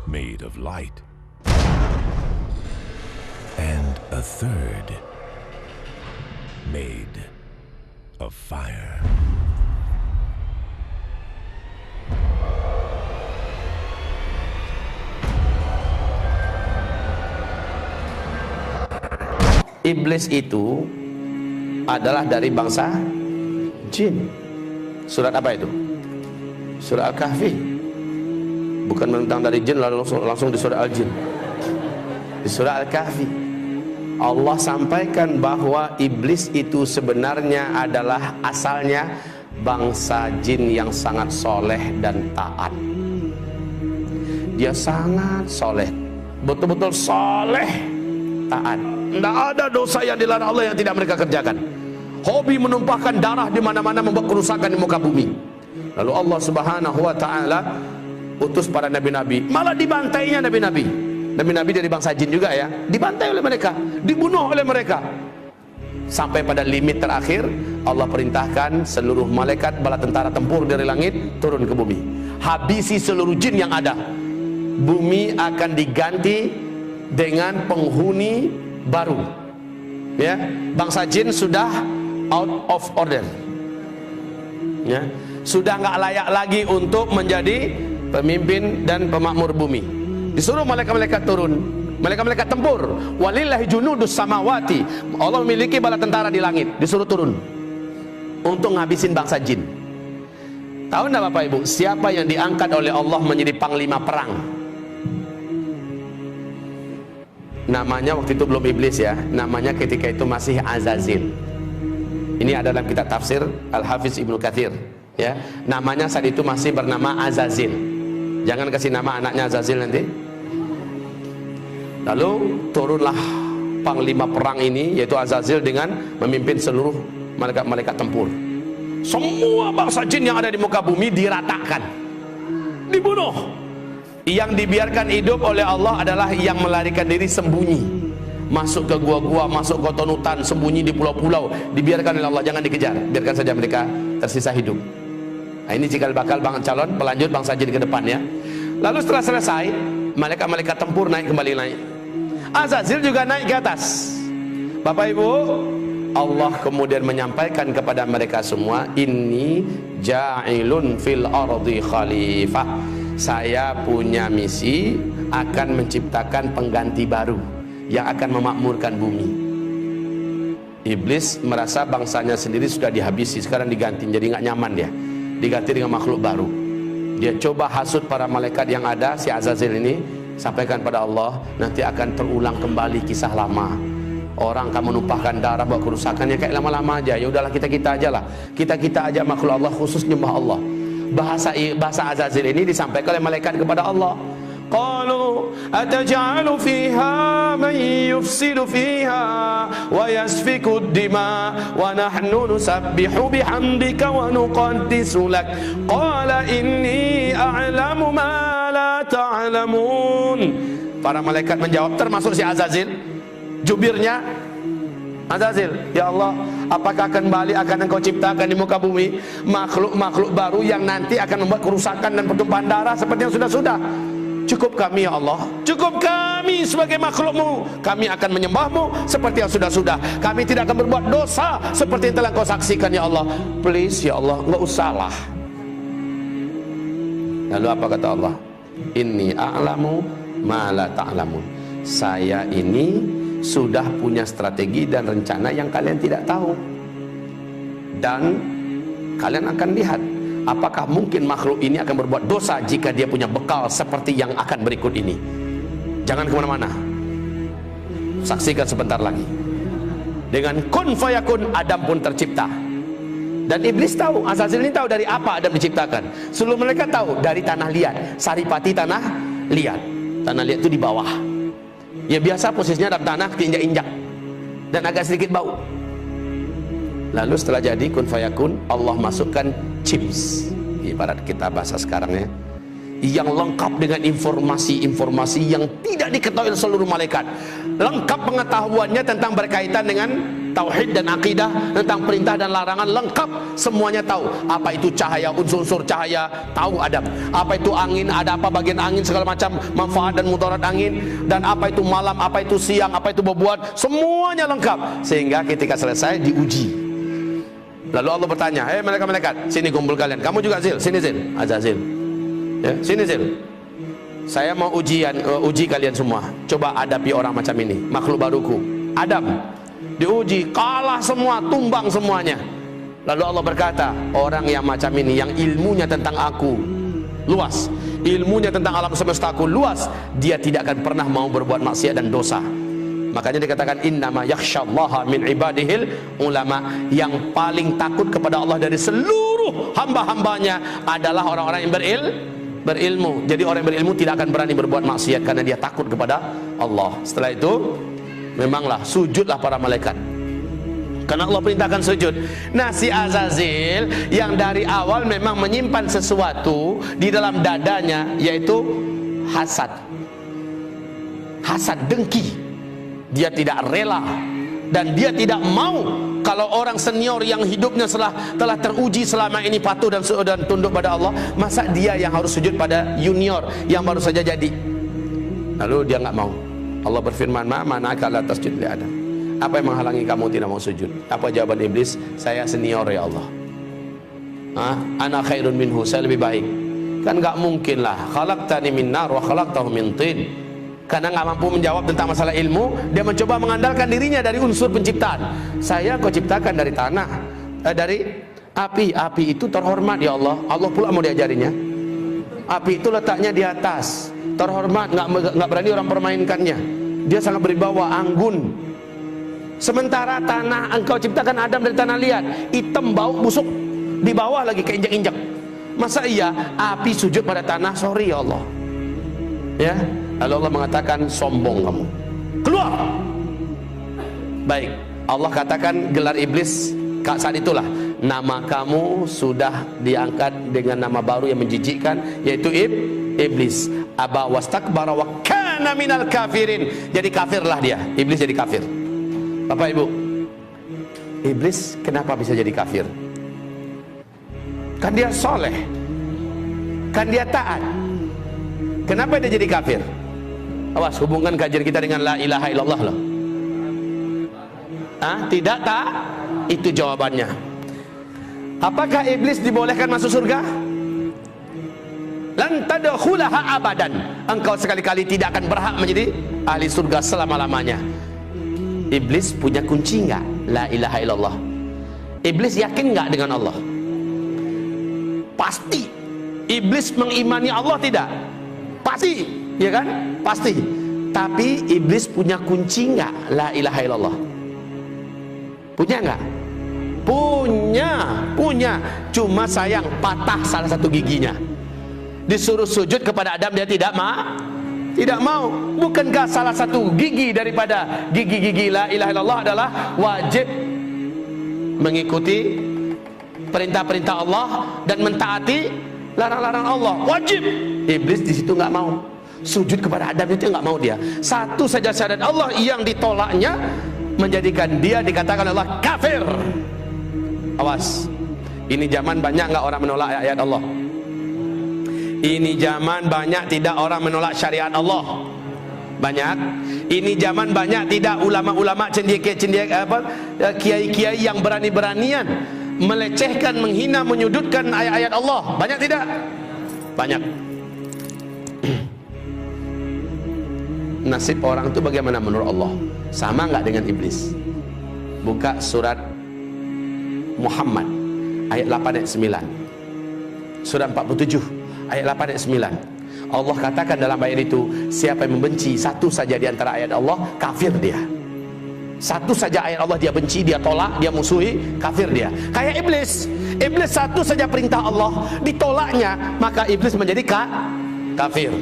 made of light, and a third made of fire. Iblis itu adalah dari bangsa jin. Surat apa itu? Surat Al-Kahfi. Bukan mentang dari jin lalu langsung di surat Al-Jin. Di surat Al-Kahfi Allah sampaikan bahwa iblis itu sebenarnya adalah asalnya bangsa jin yang sangat soleh dan taat. Dia sangat soleh, betul-betul soleh, taat. Tidak ada dosa yang dilarang Allah yang tidak mereka kerjakan. Hobi menumpahkan darah di mana-mana, membuat kerusakan di muka bumi. Lalu Allah Subhanahu wa taala utus para nabi-nabi, malah dibantainya nabi-nabi. Nabi-nabi dari bangsa jin juga ya, dibantai oleh mereka, dibunuh oleh mereka. Sampai pada limit terakhir, Allah perintahkan seluruh malaikat bala tentara tempur dari langit turun ke bumi. Habisi seluruh jin yang ada. Bumi akan diganti dengan penghuni baru. Ya, bangsa jin sudah out of order. Ya, sudah nggak layak lagi untuk menjadi pemimpin dan pemakmur bumi. Disuruh malaikat-malaikat turun, malaikat-malaikat tempur. Walillahi junudus samawati. Allah memiliki bala tentara di langit, disuruh turun untuk ngabisin bangsa jin. Tahu enggak Bapak Ibu, siapa yang diangkat oleh Allah menjadi panglima perang? Namanya waktu itu belum iblis ya, namanya ketika itu masih Azazil. Ini ada dalam kitab tafsir Al-Hafiz Ibnu Katsir ya. Namanya saat itu masih bernama Azazil. Jangan kasih nama anaknya Azazil nanti. Lalu turunlah panglima perang ini, yaitu Azazil, dengan memimpin seluruh malaikat-malaikat tempur. Semua bangsa jin yang ada di muka bumi diratakan, dibunuh. Yang dibiarkan hidup oleh Allah adalah yang melarikan diri sembunyi, masuk ke gua-gua, masuk ke hutan, sembunyi di pulau-pulau. Dibiarkan oleh Allah, jangan dikejar, biarkan saja mereka tersisa hidup. Nah, ini cikal bakal calon pelanjut bangsa jin ke depan ya. Lalu setelah selesai, malaikat-malaikat tempur naik kembali naik. Azazil juga naik ke atas. Bapak Ibu, Allah kemudian menyampaikan kepada mereka semua, inni ja'ilun fil ardi khalifah. Saya punya misi akan menciptakan pengganti baru yang akan memakmurkan bumi. Iblis merasa bangsanya sendiri sudah dihabisi, sekarang diganti, jadi nggak nyaman dia, diganti dengan makhluk baru. Dia coba hasut para malaikat yang ada, si Azazil ini, sampaikan pada Allah, nanti akan terulang kembali kisah lama. Orang kamu numpahkan darah, buat kerusakan, ya kayak lama-lama aja. Ya udahlah, kita aja lah, kita aja makhluk Allah, khusus nyembah Allah. Bahasa Azazil ini disampaikan oleh malaikat kepada Allah. Qalu ataj'alu fiha man yufsidu fiha wa yasfiku ad-dima wa nahnu nusabbihu bihamdika wa nuqaddisu lak. Qala inni a'lamu ma la ta'lamun. Para malaikat menjawab, termasuk si Azazil, jubirnya Azazil, ya Allah, apakah kembali akan engkau ciptakan di muka bumi makhluk-makhluk baru yang nanti akan membuat kerusakan dan pertumpahan darah seperti yang sudah-sudah? Cukup kami ya Allah, cukup kami sebagai makhlukmu, kami akan menyembahmu seperti yang sudah-sudah. Kami tidak akan berbuat dosa seperti yang telah kau saksikan ya Allah. Please ya Allah, enggak usahlah. Lalu apa kata Allah? Inni a'lamu ma la ta'lamun. Saya ini sudah punya strategi dan rencana yang kalian tidak tahu, dan kalian akan lihat apakah mungkin makhluk ini akan berbuat dosa jika dia punya bekal seperti yang akan berikut ini. Jangan kemana-mana, saksikan sebentar lagi. Dengan kun fayakun, Adam pun tercipta. Dan iblis tahu, Azazil ini tahu dari apa Adam diciptakan. Seluruh mereka tahu dari tanah liat, saripati tanah liat. Tanah liat itu di bawah. Ya biasa posisinya dalam tanah, keinjak-injak dan agak sedikit bau. Lalu setelah jadi kun fayakun, Allah masukkan chips, ibarat kita bahasa sekarang ya, yang lengkap dengan informasi-informasi yang tidak diketahui oleh seluruh malaikat. Lengkap pengetahuannya tentang berkaitan dengan tauhid dan akidah, tentang perintah dan larangan, lengkap semuanya tahu. Apa itu cahaya, unsur-unsur cahaya, tahu Adam. Apa itu angin, ada apa bagian angin, segala macam manfaat dan mudarat angin, dan apa itu malam, apa itu siang, apa itu bebuat, semuanya lengkap. Sehingga ketika selesai diuji. Lalu Allah bertanya, "Hei malaikat-malaikat, sini kumpul kalian. Kamu juga Zil, sini Zil, Azazil. Ya, sini Zil. Saya mau uji kalian semua. Coba hadapi orang macam ini, makhluk baruku. Adam diuji, kalah semua, tumbang semuanya. Lalu Allah berkata, orang yang macam ini, yang ilmunya tentang aku luas, ilmunya tentang alam semestaku luas, dia tidak akan pernah mau berbuat maksiat dan dosa. Makanya dikatakan innama yakhsyallaha min ibadihil ulama. Yang paling takut kepada Allah dari seluruh hamba-hambanya adalah orang-orang yang berilmu. Jadi orang yang berilmu tidak akan berani berbuat maksiat karena dia takut kepada Allah. Setelah itu memanglah sujudlah para malaikat, karena Allah perintahkan sujud. Nah, si Azazil yang dari awal memang menyimpan sesuatu di dalam dadanya, yaitu hasad, dengki. Dia tidak rela dan dia tidak mau kalau orang senior yang hidupnya telah teruji selama ini patuh dan tunduk pada Allah, masa dia yang harus sujud pada junior yang baru saja jadi. Lalu dia nggak mau. Allah berfirman, "Mana'aka la tasjud li Adam." Apa yang menghalangi kamu tidak mau sujud? Apa jawaban iblis? Saya senior ya Allah. Ana khairun minhu, saya lebih baik. Kan nggak mungkin lah. Khalaqtani min nar wa khalaqtahu min tin. Karena nggak mampu menjawab tentang masalah ilmu, dia mencoba mengandalkan dirinya dari unsur penciptaan. Saya kau ciptakan dari tanah, dari api. Api itu terhormat ya Allah. Allah pula mau diajarinya. Api itu letaknya di atas, terhormat, nggak berani orang permainkannya. Dia sangat berwibawa, anggun. Sementara tanah, engkau ciptakan Adam dari tanah liat, hitam, bau, busuk, di bawah lagi keinjak-injak. Masa iya api sujud pada tanah? Sorry ya Allah. Ya, lalu Allah mengatakan, sombong kamu, keluar. Baik, Allah katakan gelar iblis saat itulah, nama kamu sudah diangkat dengan nama baru yang menjijikkan, yaitu iblis. Aba wastakbara wa kana minal kafirin. Jadi kafirlah dia, iblis jadi kafir. Bapak Ibu, iblis kenapa bisa jadi kafir? Kan dia soleh, kan dia taat. Kenapa dia jadi kafir? Awas, hubungkan kajian kita dengan la ilaha illallah loh. Tidak tak? Itu jawabannya. Apakah iblis dibolehkan masuk surga? Lan tadkhulaha abadan. Engkau sekali-kali tidak akan berhak menjadi ahli surga selama-lamanya. Iblis punya kunci enggak? La ilaha illallah. Iblis yakin enggak dengan Allah? Pasti. Iblis mengimani Allah tidak? Pasti, ya kan? Pasti. Tapi iblis punya kunci enggak? La ilaha illallah. Punya enggak? Punya. Cuma sayang patah salah satu giginya. Disuruh sujud kepada Adam, dia tidak mau. Bukankah salah satu gigi daripada gigi-gigi la ilaha illallah adalah wajib mengikuti perintah-perintah Allah dan mentaati larang-larang Allah? Wajib. Iblis di situ nggak mau. Sujud kepada Adam itu nggak mau dia. Satu saja syarat Allah yang ditolaknya menjadikan dia dikatakan Allah kafir. Awas, ini zaman banyak nggak orang menolak ayat Allah. Ini zaman banyak tidak orang menolak syariat Allah. Banyak. Ini zaman banyak tidak ulama-ulama kiai-kiai yang berani-beranian melecehkan, menghina, menyudutkan ayat-ayat Allah. Banyak tidak? Banyak. Nasib orang itu bagaimana menurut Allah? Sama nggak dengan iblis? Buka surat Muhammad ayat 8 ayat 9. Surat 47 ayat 8 ayat 9. Allah katakan dalam ayat itu, siapa yang membenci satu saja di antara ayat Allah, kafir dia. Satu saja ayat Allah dia benci, dia tolak, dia musuhi, kafir dia. Kayak iblis. Iblis satu saja perintah Allah ditolaknya, maka iblis menjadi kafir.